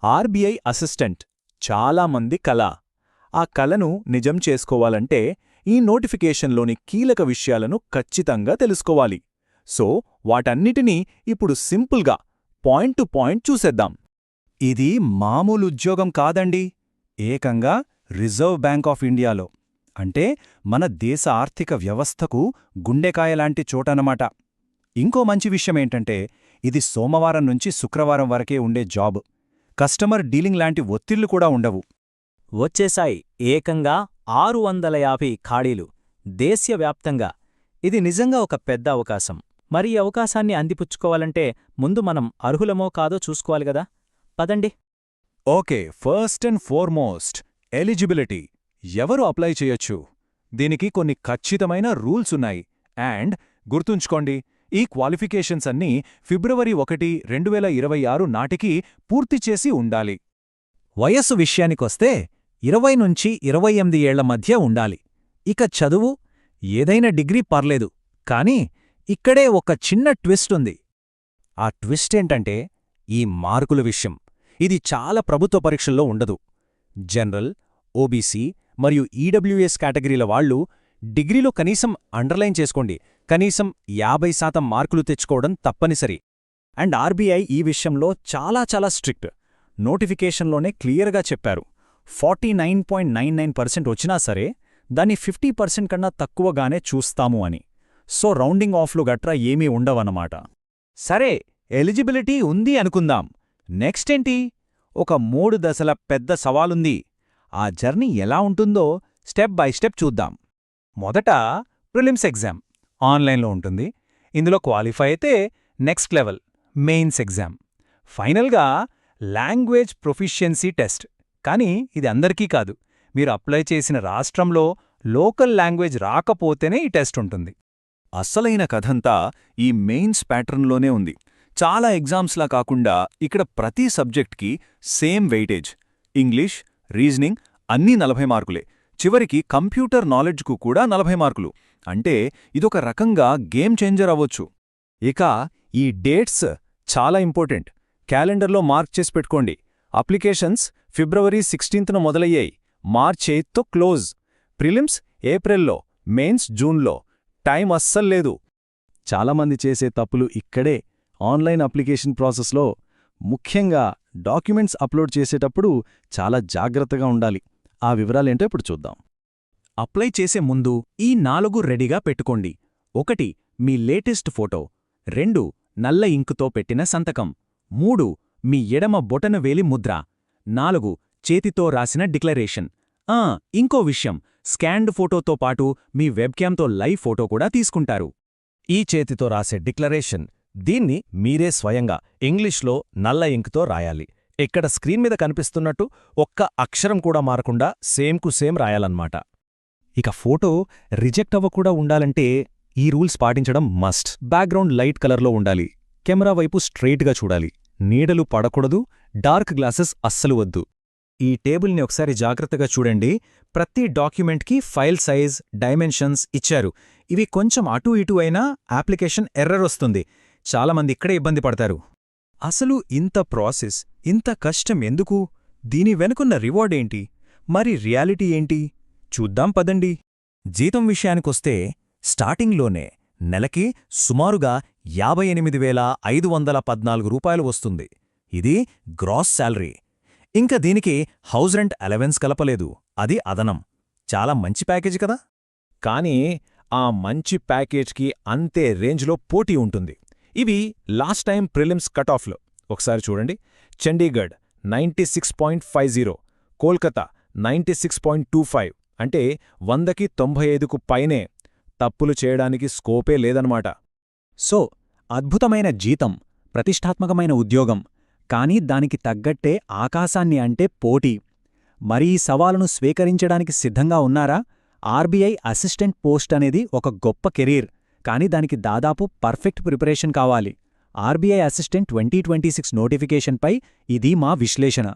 RBI assistant చాలామంది కల. ఆ కలను నిజం చేసుకోవాలంటే ఈ నోటిఫికేషన్లోని కీలక విషయాలను ఖచ్చితంగా తెలుసుకోవాలి. సో వాటన్నిటినీ ఇప్పుడు సింపుల్గా పాయింట్ టు పాయింట్ చూసేద్దాం. ఇది మామూలు ఉద్యోగం కాదండి. ఏకంగా రిజర్వ్ బ్యాంక్ ఆఫ్ ఇండియాలో, అంటే మన దేశ ఆర్థిక వ్యవస్థకు గుండెకాయలాంటి చోటనమాట. ఇంకో మంచి విషయమేంటంటే ఇది సోమవారం నుంచి శుక్రవారం వరకే ఉండే జాబ్. కస్టమర్ డీలింగ్ లాంటి ఒత్తిళ్లు కూడా ఉండవు. వచ్చేశాయి ఏకంగా 650 ఖాళీలు దేశవ్యాప్తంగా. ఇది నిజంగా ఒక పెద్ద అవకాశం. మరి ఈ అవకాశాన్ని అందిపుచ్చుకోవాలంటే ముందు మనం అర్హులమో కాదో చూసుకోవాలి గదా. పదండి. Okay, first and foremost eligibility. ఎవరు అప్లై చేయొచ్చు? దీనికి కొన్ని ఖచ్చితమైన రూల్స్ ఉన్నాయి. అండ్ గుర్తుంచుకోండి, ఈ క్వాలిఫికేషన్స్ అన్నీ ఫిబ్రవరి 1, 2026 నాటికి పూర్తి చేసి ఉండాలి. వయస్సు విషయానికొస్తే 20 నుంచి 28 ఏళ్ల మధ్య ఉండాలి. ఇక చదువు ఏదైనా డిగ్రీ పర్లేదు. కానీ ఇక్కడే ఒక చిన్న ట్విస్ట్ ఉంది. ఆ ట్విస్టేంటంటే ఈ మార్కుల విషయం. ఇది చాలా ప్రభుత్వ పరీక్షల్లో ఉండదు. జనరల్, ఓబీసీ మరియు ఈడబ్ల్యూఎస్ కేటగిరీల వాళ్లు డిగ్రీలో కనీసం అండర్లైన్ చేసుకోండి, కనీసం 50% మార్కులు తెచ్చుకోవడం తప్పనిసరి. అండ్ ఆర్బీఐ ఈ విషయంలో చాలా స్ట్రిక్ట్. నోటిఫికేషన్లోనే క్లియర్గా చెప్పారు, 49.99% వచ్చినా సరే దాన్ని 50% కన్నా తక్కువగానే చూస్తాము అని. సో రౌండింగ్ ఆఫ్లు గట్రా ఏమీ ఉండవన్నమాట. సరే, ఎలిజిబిలిటీ ఉంది అనుకుందాం. నెక్స్ట్ ఏంటి? ఒక 3 దశల పెద్ద సవాలుంది. ఆ జర్నీ ఎలా ఉంటుందో స్టెప్ బై స్టెప్ చూద్దాం. మొదట ప్రిలిమ్స్ ఎగ్జామ్ ఆన్లైన్లో ఉంటుంది. ఇందులో క్వాలిఫై అయితే నెక్స్ట్ లెవెల్ మెయిన్స్ ఎగ్జామ్. ఫైనల్గా లాంగ్వేజ్ ప్రొఫిషియన్సీ టెస్ట్. కానీ ఇది అందరికీ కాదు. మీరు అప్లై చేసిన రాష్ట్రంలో లోకల్ లాంగ్వేజ్ రాకపోతేనే ఈ టెస్ట్ ఉంటుంది. అసలైన కథంతా ఈ మెయిన్స్ ప్యాటర్న్లోనే ఉంది. చాలా ఎగ్జామ్స్లా కాకుండా ఇక్కడ ప్రతి సబ్జెక్ట్కి సేమ్ వెయిటేజ్. ఇంగ్లీష్, రీజనింగ్ అన్నీ 40 మార్కులే. చివరికి కంప్యూటర్ నాలెడ్జ్కు కూడా 40 మార్కులు. అంటే ఇదొక రకంగా గేమ్ చేంజర్ అవ్వొచ్చు. ఇక ఈ డేట్స్ చాలా ఇంపార్టెంట్. క్యాలెండర్లో మార్క్ చేసి పెట్టుకోండి. అప్లికేషన్స్ ఫిబ్రవరి 16న మొదలయ్యాయి, మార్చ్ 8తో క్లోజ్. ప్రిలిమ్స్ ఏప్రిల్లో, మెయిన్స్ జూన్లో. టైం అస్సల్లేదు. చాలామంది చేసే తప్పులు ఇక్కడే, ఆన్లైన్ అప్లికేషన్ ప్రాసెస్లో. ముఖ్యంగా డాక్యుమెంట్స్ అప్లోడ్ చేసేటప్పుడు చాలా జాగ్రత్తగా ఉండాలి. ఆ వివరాలేంటో ఇప్పుడు చూద్దాం. అప్లై చేసే ముందు ఈ 4 రెడీగా పెట్టుకోండి. 1 మీ లేటెస్ట్ ఫోటో, 2 నల్ల ఇంకుతో పెట్టిన సంతకం, 3 మీ ఎడమ బొటనవేలి ముద్ర, 4 చేతితో రాసిన డిక్లరేషన్. ఇంకో విషయం, స్కాన్డ్ ఫోటోతో పాటు మీ వెబ్క్యామ్తో లైవ్ ఫోటో కూడా తీసుకుంటారు. ఈ చేతితో రాసే డిక్లరేషన్, దీన్ని మీరే స్వయంగా ఇంగ్లీష్లో నల్ల ఇంకుతో రాయాలి. ఇక్కడ స్క్రీన్ మీద కనిపిస్తున్నట్టు ఒక్క అక్షరం కూడా మారకుండా సేమ్ కు సేమ్ రాయాలన్నమాట. ఇక ఫోటో రిజెక్ట్ అవ్వకుండా ఉండాలంటే ఈ రూల్స్ పాటించడం మస్ట్. బ్యాక్గ్రౌండ్ లైట్ కలర్లో ఉండాలి. కెమెరా వైపు స్ట్రెయిట్గా చూడాలి. నీడలు పడకూడదు. డార్క్ గ్లాసెస్ అస్సలు వద్దు. ఈ టేబుల్ని ఒకసారి జాగ్రత్తగా చూడండి. ప్రతి డాక్యుమెంట్కి ఫైల్ సైజ్, డైమెన్షన్స్ ఇచ్చారు. ఇవి కొంచెం అటూ ఇటూ అయినా అప్లికేషన్ ఎర్రర్ వస్తుంది. చాలామంది ఇక్కడే ఇబ్బంది పడతారు. అసలు ఇంత ప్రాసెస్, ఇంత కష్టం ఎందుకు? దీని వెనుకున్న రివార్డ్ ఏంటి? మరి రియాలిటీ ఏంటి? చూద్దాం పదండి. జీతం విషయానికొస్తే స్టార్టింగ్లోనే నెలకి సుమారుగా 58,514 రూపాయలు వస్తుంది. ఇది గ్రాస్ శాలరీ. ఇంక దీనికి హౌస్ రెంట్ అలవెన్స్ కలపలేదు. అది అదనం. చాలా మంచి ప్యాకేజ్ కదా. కానీ ఆ మంచి ప్యాకేజ్కి అంతే రేంజ్లో పోటీ ఉంటుంది. ఇవి లాస్ట్ టైం ప్రిలిమ్స్ కటాఫ్లో. ఒకసారి చూడండి. చండీగఢ్ 96.50, కోల్కతా 96.25. అంటే 100కి 95కు పైనే. తప్పులు చేయడానికి స్కోపే లేదన్నమాట. సో అద్భుతమైన జీతం, ప్రతిష్టాత్మకమైన ఉద్యోగం. కానీ దానికి తగ్గట్టే ఆకాశాన్ని అంటే పోటీ. మరి ఈ సవాలును స్వీకరించడానికి సిద్ధంగా ఉన్నారా? ఆర్బీఐ అసిస్టెంట్ పోస్ట్ అనేది ఒక గొప్ప కెరీర్. కానీ దానికి దాదాపు పర్ఫెక్ట్ ప్రిపరేషన్ కావాలి. ఆర్బీఐ అసిస్టెంట్ 2026 నోటిఫికేషన్పై ఇది మా విశ్లేషణ.